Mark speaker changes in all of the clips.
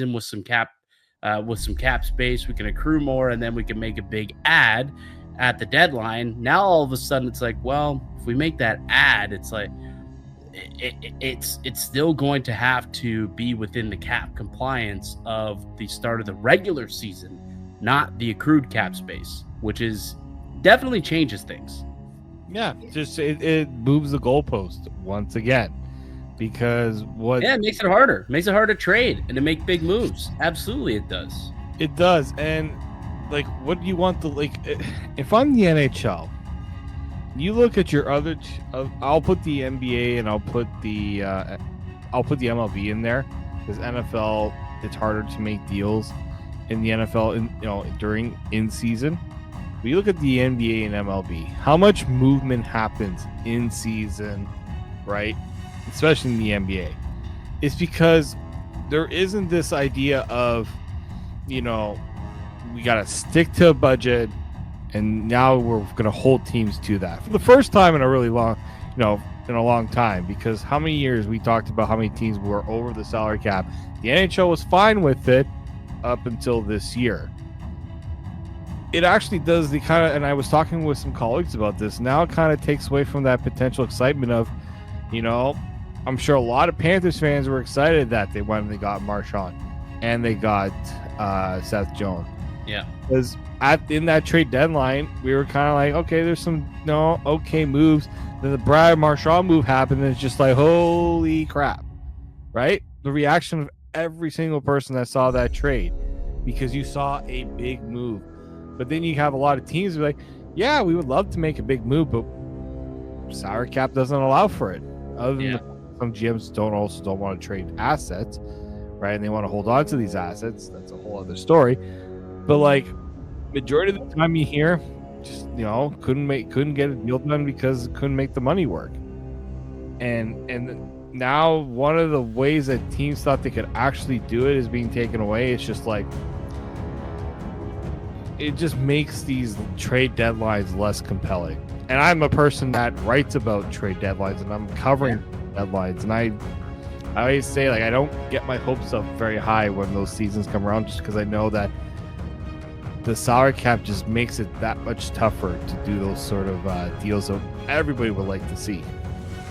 Speaker 1: with some cap space. We can accrue more, and then we can make a big ad at the deadline. Now all of a sudden it's like, well, if we make that ad, it's like it's still going to have to be within the cap compliance of the start of the regular season, not the accrued cap space, which is definitely changes things.
Speaker 2: Yeah, just it moves the goalpost once again, because
Speaker 1: it makes it harder. Makes it hard to trade and to make big moves. Absolutely, it does.
Speaker 2: It does. And like, what do you want if I'm the NHL, you look at your other. I'll put the NBA and I'll put the MLB in there, because NFL, it's harder to make deals in the NFL during in season. But you look at the NBA and MLB, how much movement happens in season, right? Especially in the NBA. It's because there isn't this idea of, we got to stick to a budget, and now we're going to hold teams to that for the first time in a really long, in a long time. Because how many years we talked about how many teams were over the salary cap? The NHL was fine with it up until this year. It actually does the kind of, and I was talking with some colleagues about this, now it kind of takes away from that potential excitement of, I'm sure a lot of Panthers fans were excited that they went and they got Marchand and they got Seth Jones.
Speaker 1: Yeah.
Speaker 2: Because in that trade deadline, we were kind of like, okay, there's some okay moves. Then the Brad Marchand move happened, and it's just like, holy crap, right? The reaction of every single person that saw that trade, because you saw a big move. But then you have a lot of teams like, yeah, we would love to make a big move, but salary cap doesn't allow for it. Other than some GMs don't want to trade assets, right? And they want to hold on to these assets. That's a whole other story. But like, majority of the time you hear, just couldn't get a deal done because couldn't make the money work. And now one of the ways that teams thought they could actually do it is being taken away. It's just like, it just makes these trade deadlines less compelling. And I'm a person that writes about trade deadlines, and I'm covering deadlines. And I always say, like, I don't get my hopes up very high when those seasons come around, just because I know that the salary cap just makes it that much tougher to do those sort of deals that everybody would like to see.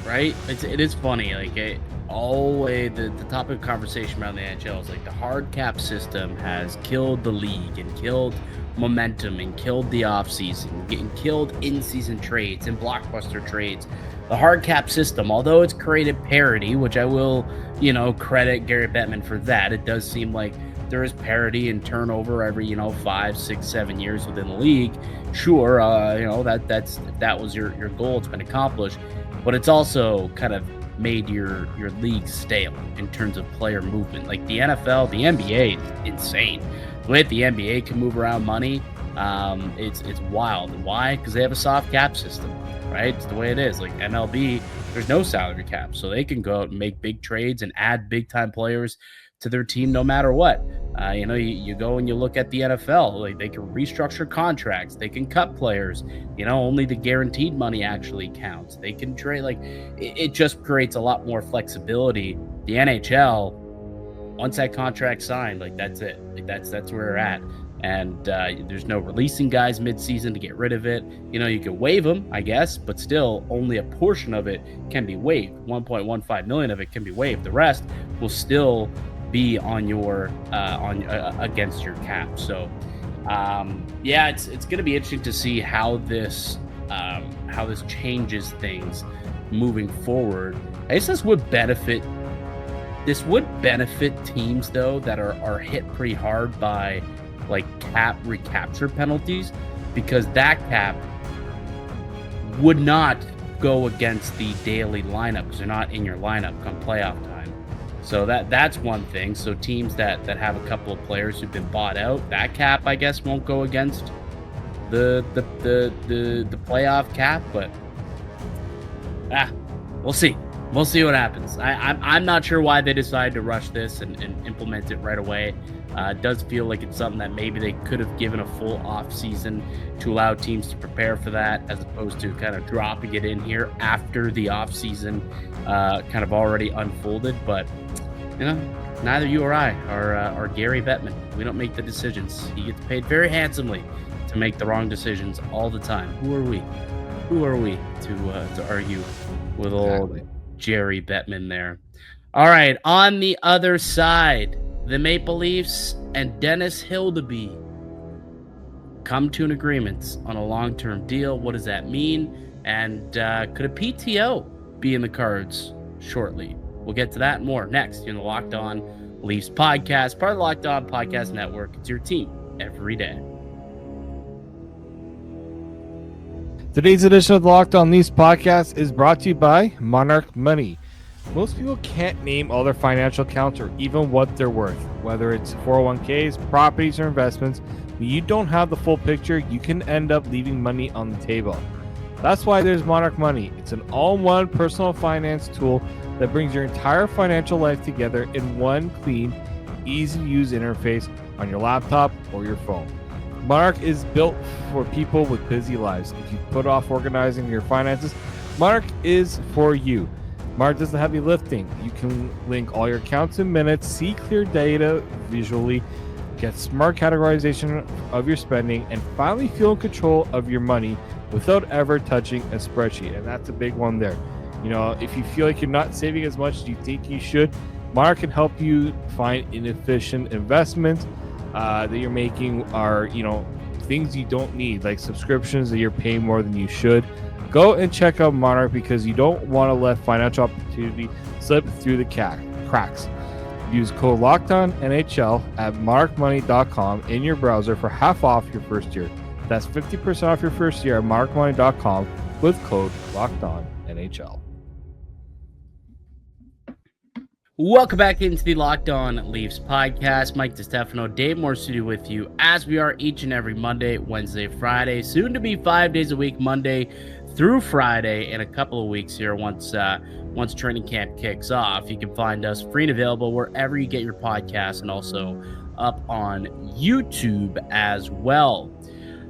Speaker 1: Right? It is funny. Like, the topic of conversation around the NHL is like the hard cap system has killed the league and killed momentum and killed the offseason, getting killed in-season trades and blockbuster trades. The hard cap system, although it's created parity, which I will, credit Gary Bettman for that. It does seem like there is parity and turnover every, 5, 6, 7 years within the league. Sure, that was your goal. It's been accomplished, but it's also kind of made your league stale in terms of player movement. Like the NFL, the NBA is insane. The way that the NBA can move around money, it's wild. And why? Because they have a soft cap system, right? It's the way it is. Like MLB, there's no salary cap, so they can go out and make big trades and add big-time players to their team no matter what. You go and you look at the NFL, like they can restructure contracts, they can cut players, only the guaranteed money actually counts. They can trade, like it just creates a lot more flexibility. The NHL, once that contract's signed, like that's it. Like that's where we're at. And there's no releasing guys mid-season to get rid of it. You can waive them, I guess, but still only a portion of it can be waived. 1.15 million of it can be waived. The rest will still be on your against your cap. So it's going to be interesting to see how this changes things moving forward. I guess this would benefit teams though that are hit pretty hard by like cap recapture penalties, because that cap would not go against the daily lineup because they're not in your lineup come playoff time. So that's one thing. So teams that have a couple of players who've been bought out, that cap I guess won't go against the playoff cap. But we'll see. We'll see what happens. I'm not sure why they decided to rush this and implement it right away. It does feel like it's something that maybe they could have given a full off season to allow teams to prepare for that, as opposed to kind of dropping it in here after the off season kind of already unfolded. But Neither you or I are Gary Bettman. We don't make the decisions. He gets paid very handsomely to make the wrong decisions all the time. Who are we? Who are we to argue with old Jerry Bettman there? All right, on the other side, the Maple Leafs and Dennis Hildeby come to an agreement on a long-term deal. What does that mean? And could a PTO be in the cards shortly? We'll get to that and more next in the Locked On Leafs podcast, part of the Locked On Podcast Network. It's your team every day.
Speaker 2: Today's edition of the Locked On Leafs podcast is brought to you by Monarch Money. Most people can't name all their financial accounts or even what they're worth, whether it's 401ks, properties, or investments. When you don't have the full picture, you can end up leaving money on the table. That's why there's Monarch Money. It's an all-in-one personal finance tool that brings your entire financial life together in one clean, easy-to-use interface on your laptop or your phone. Monarch is built for people with busy lives. If you put off organizing your finances, Monarch is for you. Monarch does the heavy lifting. You can link all your accounts in minutes, see clear data visually, get smart categorization of your spending, and finally feel in control of your money without ever touching a spreadsheet. And that's a big one there. You know, if you feel like you're not saving as much as you think you should, Monarch can help you find inefficient investments that you're making are, things you don't need, like subscriptions that you're paying more than you should. Go and check out Monarch because you don't want to let financial opportunity slip through the cracks. Use code LOCKEDONNHL at monarchmoney.com in your browser for half off your first year. That's 50% off your first year at monarchmoney.com with code LOCKEDONNHL.
Speaker 1: Welcome back into the Locked On Leafs podcast. Mike DiStefano, Dave Moore studio with you as we are each and every Monday, Wednesday, Friday, soon to be 5 days a week, Monday through Friday, in a couple of weeks here once training camp kicks off. You can find us free and available wherever you get your podcasts and also up on YouTube as well.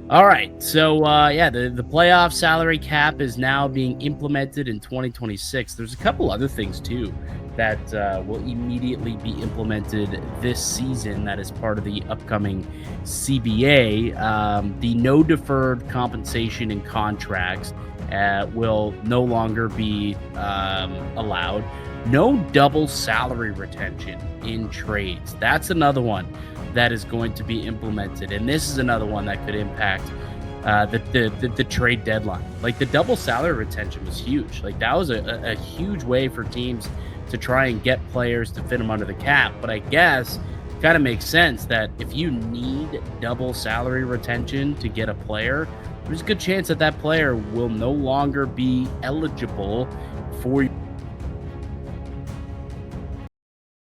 Speaker 1: All right, so the playoff salary cap is now being implemented in 2026. There's a couple other things too that will immediately be implemented this season that is part of the upcoming CBA. The no deferred compensation in contracts will no longer be allowed. No double salary retention in trades. That's another one that is going to be implemented. And this is another one that could impact the trade deadline. Like, the double salary retention was huge. Like, that was a huge way for teams to try and get players to fit them under the cap. But I guess it kind of makes sense that if you need double salary retention to get a player, there's a good chance that that player will no longer be eligible for